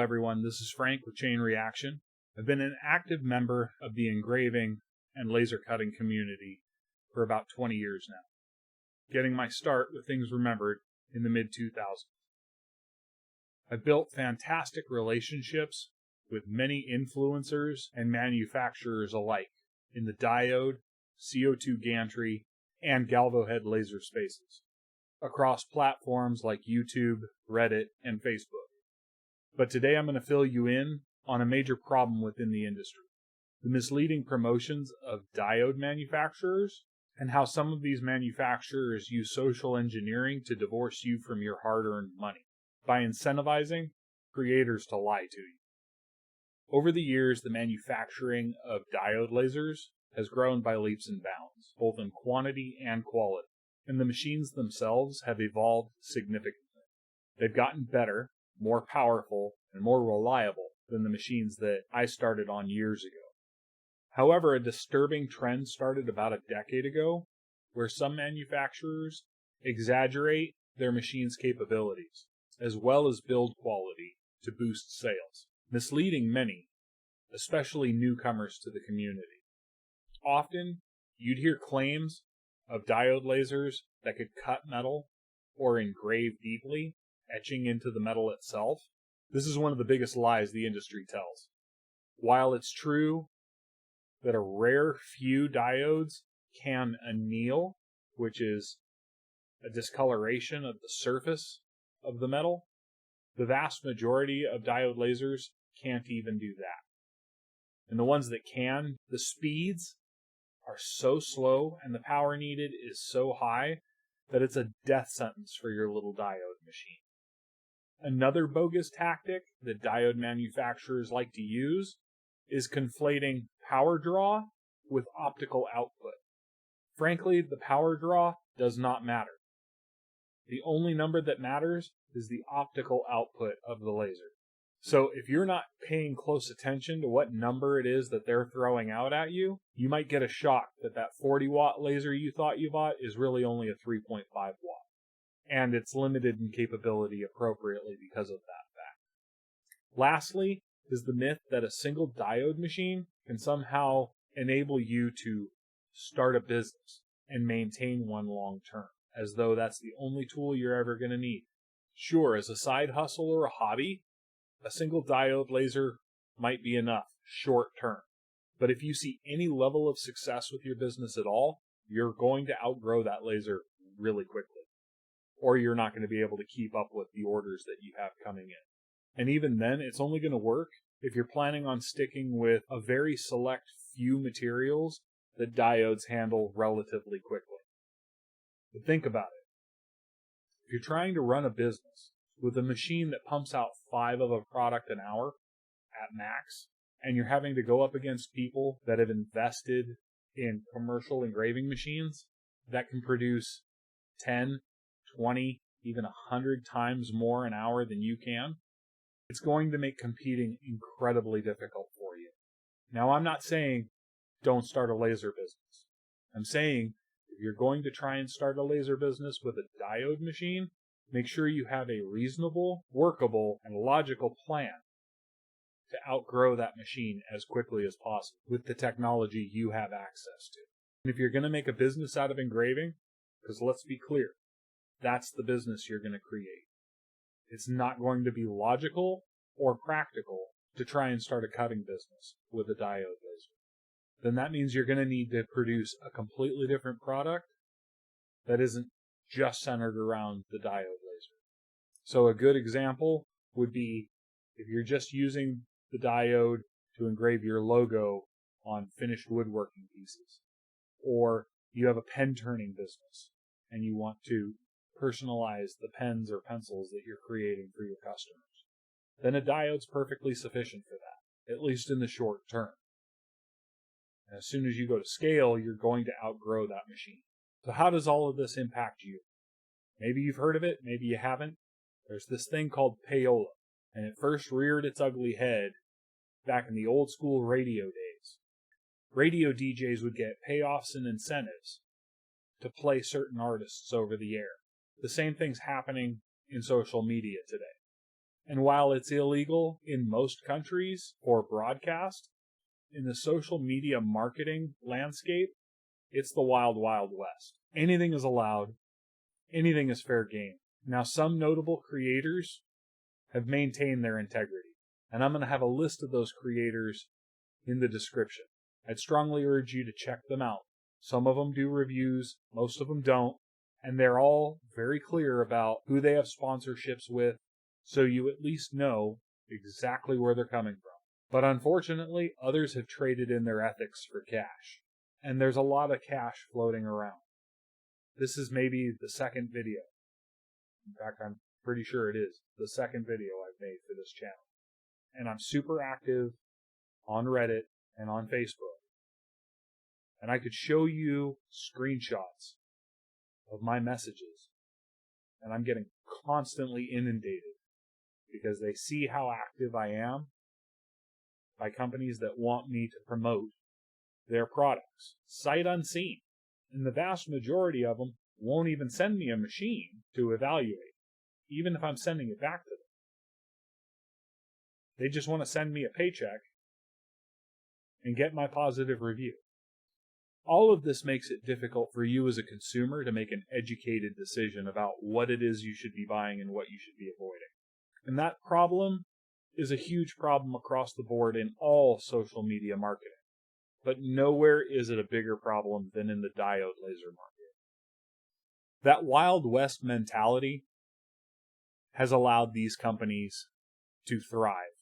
everyone, this is Frank with Chain Reaction. I've been an active member of the engraving and laser cutting community for about 20 years now, getting my start with Things Remembered in the mid-2000s. I've built fantastic relationships with many influencers and manufacturers alike in the diode, CO2 gantry, and galvo head laser spaces, across platforms like YouTube, Reddit, and Facebook. But today I'm going to fill you in on a major problem within the industry: the misleading promotions of diode manufacturers, and how some of these manufacturers use social engineering to divorce you from your hard-earned money by incentivizing creators to lie to you. Over the years, the manufacturing of diode lasers has grown by leaps and bounds, both in quantity and quality, and the machines themselves have evolved significantly. They've gotten better, more powerful, and more reliable than the machines that I started on years ago. However, a disturbing trend started about a decade ago, where some manufacturers exaggerate their machines' capabilities, as well as build quality to boost sales, misleading many, especially newcomers to the community. Often, you'd hear claims of diode lasers that could cut metal or engrave deeply, etching into the metal itself. This is one of the biggest lies the industry tells. While it's true that a rare few diodes can anneal, which is a discoloration of the surface of the metal, the vast majority of diode lasers can't even do that. And the ones that can, the speeds are so slow and the power needed is so high that it's a death sentence for your little diode machine. Another bogus tactic that diode manufacturers like to use is conflating power draw with optical output. Frankly, the power draw does not matter. The only number that matters is the optical output of the laser. So if you're not paying close attention to what number it is that they're throwing out at you, you might get a shock that 40-watt laser you thought you bought is really only a 3.5 watt. And it's limited in capability appropriately because of that fact. Lastly is the myth that a single diode machine can somehow enable you to start a business and maintain one long term, as though that's the only tool you're ever going to need. Sure, as a side hustle or a hobby, a single diode laser might be enough short term. But if you see any level of success with your business at all, you're going to outgrow that laser really quickly. Or you're not going to be able to keep up with the orders that you have coming in. And even then, it's only going to work if you're planning on sticking with a very select few materials that diodes handle relatively quickly. But think about it. If you're trying to run a business with a machine that pumps out 5 of a product an hour at max, and you're having to go up against people that have invested in commercial engraving machines that can produce 10, 20, even 100 times more an hour than you can, it's going to make competing incredibly difficult for you. Now, I'm not saying don't start a laser business. I'm saying if you're going to try and start a laser business with a diode machine, make sure you have a reasonable, workable, and logical plan to outgrow that machine as quickly as possible with the technology you have access to. And if you're going to make a business out of engraving, because let's be clear, that's the business you're going to create. It's not going to be logical or practical to try and start a cutting business with a diode laser. Then that means you're going to need to produce a completely different product that isn't just centered around the diode laser. So a good example would be if you're just using the diode to engrave your logo on finished woodworking pieces, or you have a pen turning business and you want to personalize the pens or pencils that you're creating for your customers, then a diode's perfectly sufficient for that, at least in the short term. And as soon as you go to scale, you're going to outgrow that machine. So how does all of this impact you? Maybe you've heard of it, maybe you haven't. There's this thing called payola, and it first reared its ugly head back in the old school radio days. Radio DJs would get payoffs and incentives to play certain artists over the air. The same thing's happening in social media today. And while it's illegal in most countries for broadcast, in the social media marketing landscape, it's the wild, wild west. Anything is allowed. Anything is fair game. Now, some notable creators have maintained their integrity, and I'm going to have a list of those creators in the description. I'd strongly urge you to check them out. Some of them do reviews, most of them don't, and they're all very clear about who they have sponsorships with, so you at least know exactly where they're coming from. But unfortunately, others have traded in their ethics for cash, and there's a lot of cash floating around. This is maybe the second video. In fact, I'm pretty sure it is the second video I've made for this channel. And I'm super active on Reddit and on Facebook. And I could show you screenshots of my messages. And I'm getting constantly inundated because they see how active I am by companies that want me to promote their products, sight unseen. And the vast majority of them won't even send me a machine to evaluate, even if I'm sending it back to them. They just want to send me a paycheck and get my positive review. All of this makes it difficult for you as a consumer to make an educated decision about what it is you should be buying and what you should be avoiding. And that problem is a huge problem across the board in all social media marketing. But nowhere is it a bigger problem than in the diode laser market. That Wild West mentality has allowed these companies to thrive,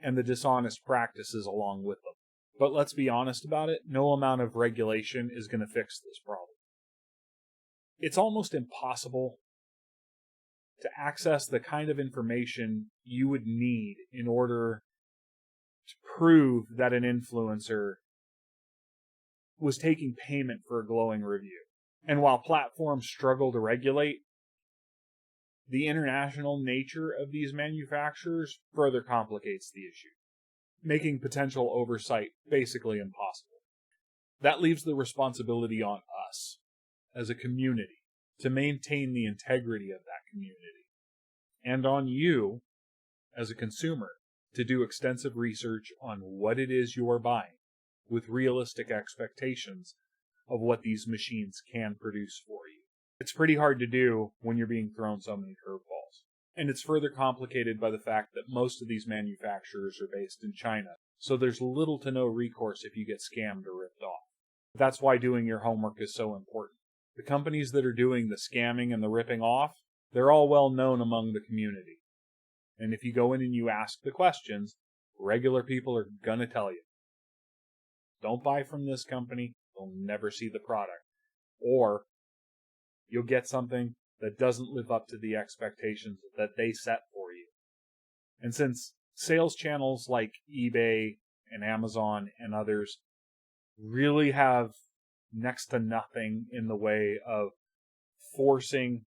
and the dishonest practices along with them. But let's be honest about it, no amount of regulation is going to fix this problem. It's almost impossible to access the kind of information you would need in order to prove that an influencer was taking payment for a glowing review. And while platforms struggle to regulate, the international nature of these manufacturers further complicates the issue, making potential oversight basically impossible. That leaves the responsibility on us as a community to maintain the integrity of that community, and on you as a consumer to do extensive research on what it is you are buying with realistic expectations of what these machines can produce for you. It's pretty hard to do when you're being thrown so many curveballs. And it's further complicated by the fact that most of these manufacturers are based in China, so there's little to no recourse if you get scammed or ripped off. That's why doing your homework is so important. The companies that are doing the scamming and the ripping off, they're all well known among the community. And if you go in and you ask the questions, regular people are gonna tell you, don't buy from this company, you'll never see the product. Or you'll get something that doesn't live up to the expectations that they set for you. And since sales channels like eBay and Amazon and others really have next to nothing in the way of forcing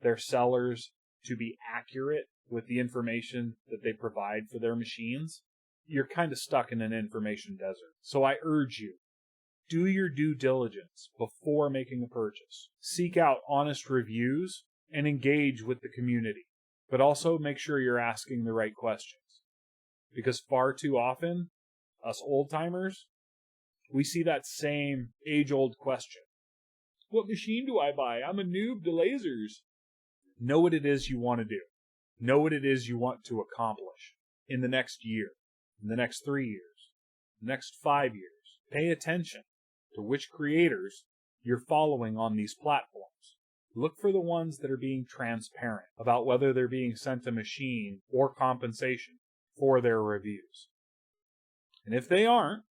their sellers to be accurate with the information that they provide for their machines, you're kind of stuck in an information desert. So I urge you, do your due diligence before making a purchase. Seek out honest reviews and engage with the community. But also make sure you're asking the right questions. Because far too often, us old-timers, we see that same age-old question. What machine do I buy? I'm a noob to lasers. Know what it is you want to do. Know what it is you want to accomplish in the next year, in the next 3 years, the next 5 years. Pay attention to which creators you're following on these platforms. Look for the ones that are being transparent about whether they're being sent a machine or compensation for their reviews. And if they aren't,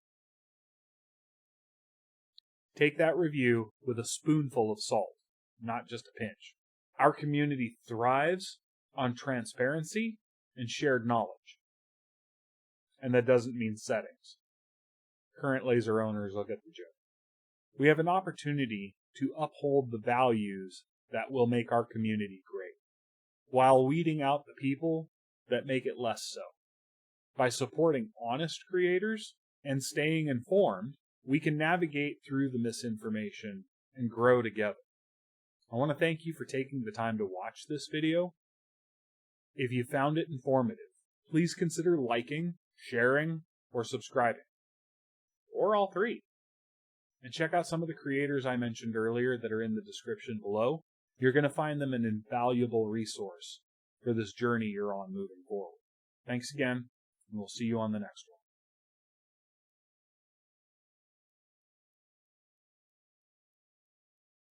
take that review with a spoonful of salt, not just a pinch. Our community thrives on transparency and shared knowledge. And that doesn't mean settings. Current laser owners will get the joke. We have an opportunity to uphold the values that will make our community great, while weeding out the people that make it less so. By supporting honest creators and staying informed, we can navigate through the misinformation and grow together. I want to thank you for taking the time to watch this video. If you found it informative, please consider liking, sharing, or subscribing. Or all three. And check out some of the creators I mentioned earlier that are in the description below. You're going to find them an invaluable resource for this journey you're on moving forward. Thanks again, and we'll see you on the next one.